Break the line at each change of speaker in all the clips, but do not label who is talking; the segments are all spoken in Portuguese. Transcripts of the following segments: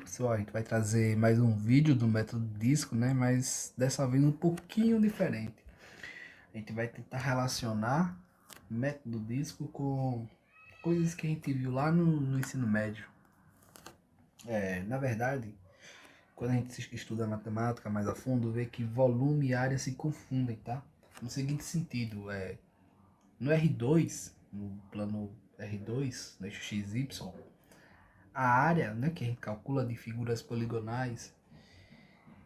Pessoal, a gente vai trazer mais um vídeo do método disco, né? Mas dessa vez um pouquinho diferente. A gente vai tentar relacionar o método disco com coisas que a gente viu lá no ensino médio. Na verdade, quando a gente estuda matemática mais a fundo, vê que volume e área se confundem, tá? No seguinte sentido, no R2, no plano R2, no eixo XY, a área, né, que a gente calcula de figuras poligonais,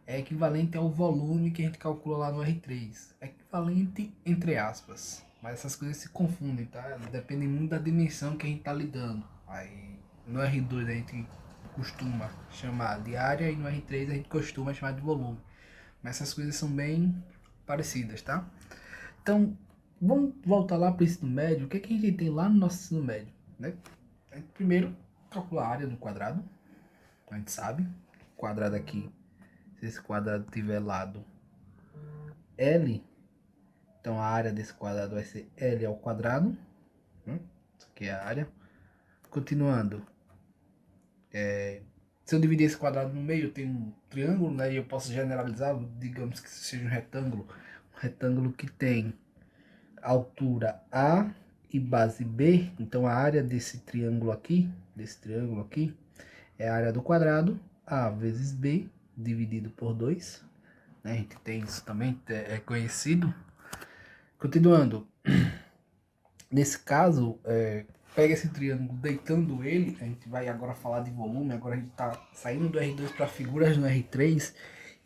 é equivalente ao volume que a gente calcula lá no R3. É equivalente entre aspas. Mas essas coisas se confundem, tá? Depende muito da dimensão que a gente está lidando. Aí no R2 a gente costuma chamar de área e no R3 a gente costuma chamar de volume. Mas essas coisas são bem parecidas, tá? Então, vamos voltar lá para o ensino médio. O que, é que a gente tem lá no nosso ensino médio, né? A gente primeiro calcula a área do quadrado. A gente sabe. O quadrado aqui, se esse quadrado tiver lado L, então a área desse quadrado vai ser L ao quadrado. Isso aqui é a área. Continuando. Se eu dividir esse quadrado no meio, eu tenho um triângulo, né? E eu posso generalizá-lo, digamos que seja um retângulo. Um retângulo que tem altura A e base B. Então a área desse triângulo aqui, é a área do quadrado, A vezes B, dividido por 2. Né? A gente tem isso também, é conhecido. Continuando. Nesse caso, pega esse triângulo deitando ele, a gente vai agora falar de volume, agora a gente está saindo do R2 para figuras no R3,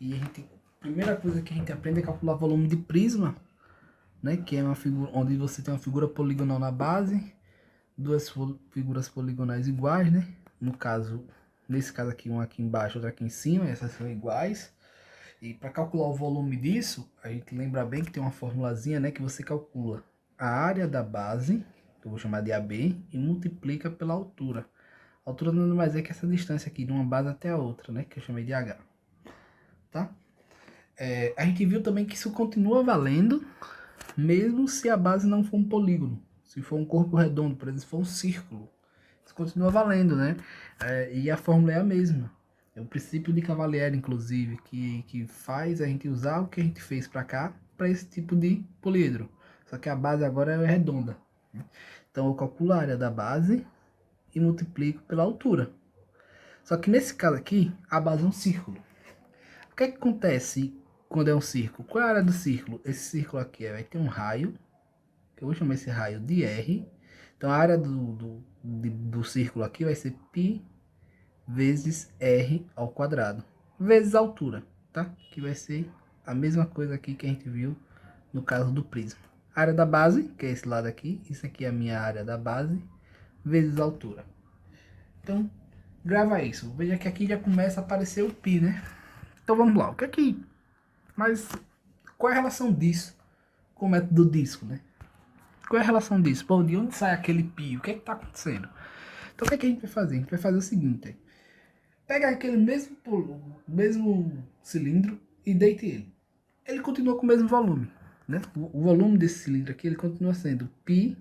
e a primeira coisa que a gente aprende é calcular volume de prisma, né, que é uma figura onde você tem uma figura poligonal na base, duas figuras poligonais iguais, né, nesse caso aqui, uma aqui embaixo, outra aqui em cima, essas são iguais. E para calcular o volume disso, a gente lembra bem que tem uma formulazinha, né, que você calcula a área da base, que eu vou chamar de AB, e multiplica pela altura. A altura nada mais é que essa distância aqui de uma base até a outra, né, que eu chamei de H. Tá? A gente viu também que isso continua valendo, mesmo se a base não for um polígono. Se for um corpo redondo, por exemplo, se for um círculo, isso continua valendo, né? E a fórmula é a mesma. É o princípio de Cavalieri, inclusive, que faz a gente usar o que a gente fez para cá, para esse tipo de poliedro. Só que a base agora é redonda. Então eu calculo a área da base e multiplico pela altura. Só que nesse caso aqui, a base é um círculo. O que é que acontece quando é um círculo? Qual é a área do círculo? Esse círculo aqui vai ter um raio, que eu vou chamar esse raio de R. Então a área do círculo aqui vai ser π vezes R ao quadrado, vezes a altura, tá? Que vai ser a mesma coisa aqui que a gente viu no caso do prisma. A área da base, que é esse lado aqui, isso aqui é a minha área da base, vezes a altura. Então, grava isso. Veja que aqui já começa a aparecer o π, né? Então vamos lá, o que é que... Mas qual é a relação disso com o método disco, né? Qual é a relação disso? Bom, de onde sai aquele π? O que é que está acontecendo? Então o que é que a gente vai fazer? A gente vai fazer o seguinte: pega aquele mesmo cilindro e deite ele. Ele continua com o mesmo volume, né? O volume desse cilindro aqui, ele continua sendo π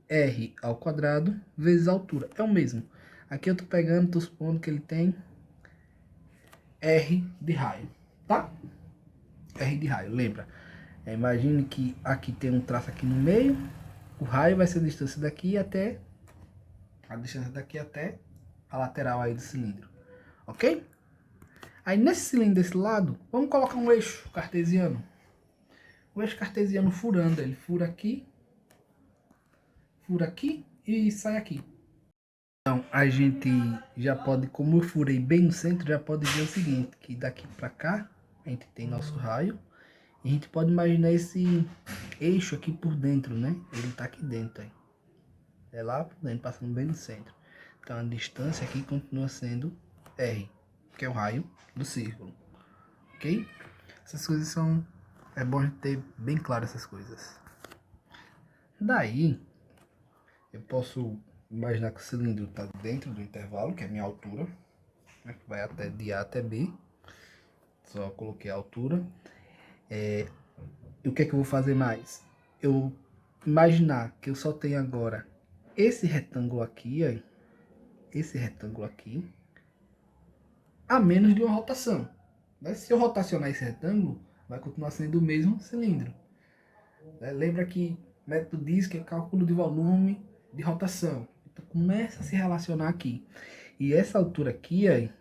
r ao quadrado vezes a altura. É o mesmo. Aqui eu tô pegando, tô supondo que ele tem r de raio, tá? R de raio, lembra? Imagine que aqui tem um traço aqui no meio. O raio vai ser a distância daqui até a lateral aí do cilindro, ok? Aí nesse cilindro desse lado, vamos colocar um eixo cartesiano. O eixo cartesiano furando, ele fura aqui e sai aqui. Então a gente já pode, como eu furei bem no centro, já pode ver o seguinte, que daqui para cá a gente tem nosso raio. E a gente pode imaginar esse eixo aqui por dentro, né? Ele tá aqui dentro, aí. É lá por dentro, passando bem no centro. Então a distância aqui continua sendo R, que é o raio do círculo. Ok? Essas coisas são... É bom a gente ter bem claro essas coisas. Daí, eu posso imaginar que o cilindro está dentro do intervalo, que é a minha altura, né, que vai até de A até B. Só coloquei a altura. E o que é que eu vou fazer mais? Eu imaginar que eu só tenho agora esse retângulo aqui, ó, esse retângulo aqui, a menos de uma rotação. Mas se eu rotacionar esse retângulo, vai continuar sendo o mesmo cilindro. Lembra que método diz que é cálculo de volume de rotação. Então começa a se relacionar aqui. E essa altura aqui aí,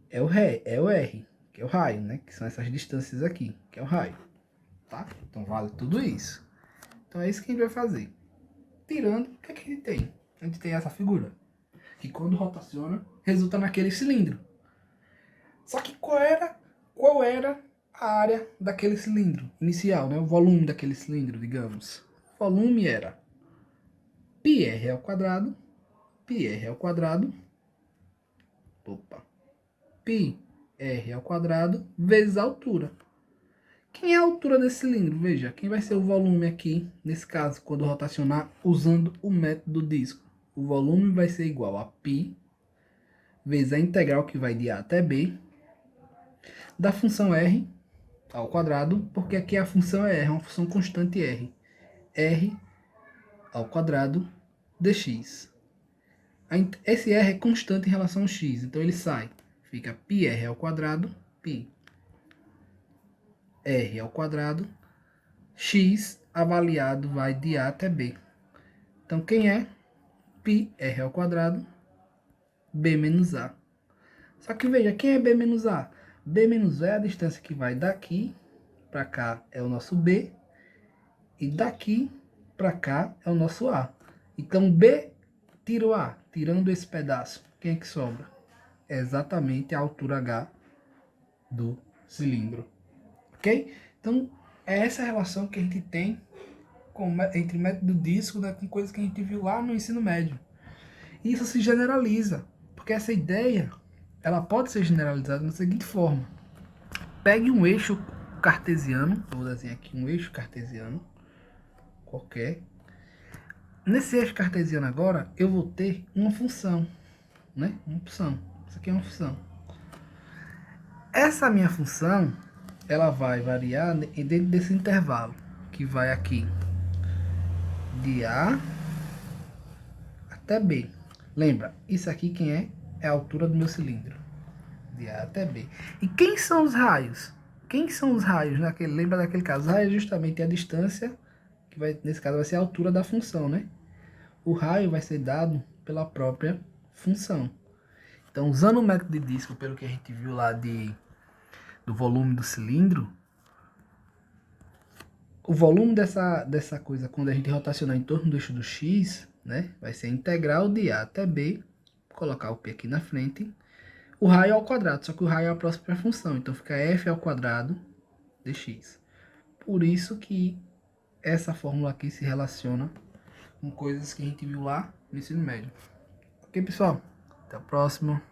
é o R, que é o raio, né? Que são essas distâncias aqui, que é o raio. Tá? Então vale tudo isso. Então é isso que a gente vai fazer. Tirando, o que é que a gente tem? A gente tem essa figura, que quando rotaciona, resulta naquele cilindro. Só que qual era a área daquele cilindro inicial, né? O volume daquele cilindro, digamos. O volume era πr ao quadrado, πr ao quadrado vezes a altura. Quem é a altura desse cilindro? Veja, quem vai ser o volume aqui, nesse caso, quando rotacionar usando o método disco? O volume vai ser igual a π vezes a integral que vai de a até b da função r ao quadrado, porque aqui a função é r, é uma função constante r. R ao quadrado dx. Esse r é constante em relação ao x, então ele sai. Fica πr ao quadrado, π r ao quadrado, x avaliado vai de a até b. Então quem é? πr ao quadrado, b menos a. Só que veja, quem é b menos a? B menos a é a distância que vai daqui para cá, é o nosso b, e daqui para cá é o nosso a. Então b tira o a, tirando esse pedaço, quem é que sobra? É exatamente a altura h do cilindro. Ok? Então é essa relação que a gente tem entre método disco, né, com coisas que a gente viu lá no ensino médio. E isso se generaliza, porque essa ideia ela pode ser generalizada da seguinte forma. Pegue um eixo cartesiano, vou desenhar aqui um eixo cartesiano qualquer. Nesse eixo cartesiano agora, eu vou ter uma função, né? Uma função. Isso aqui é uma função. Essa minha função, ela vai variar dentro desse intervalo, que vai aqui de A até B. Lembra, isso aqui quem é? É a altura do meu cilindro. De A até B. E quem são os raios? Quem são os raios? Lembra daquele caso? Os raios é justamente a distância, que vai, nesse caso vai ser a altura da função, né? O raio vai ser dado pela própria função. Então, usando o método de disco, pelo que a gente viu lá do volume do cilindro, o volume dessa coisa, quando a gente rotacionar em torno do eixo do x, né, vai ser a integral de a até b, colocar o p aqui na frente, o raio ao quadrado, só que o raio é a próxima função, então fica f ao quadrado dx. Por isso que essa fórmula aqui se relaciona com coisas que a gente viu lá no ensino médio. Ok, pessoal? Até a próxima.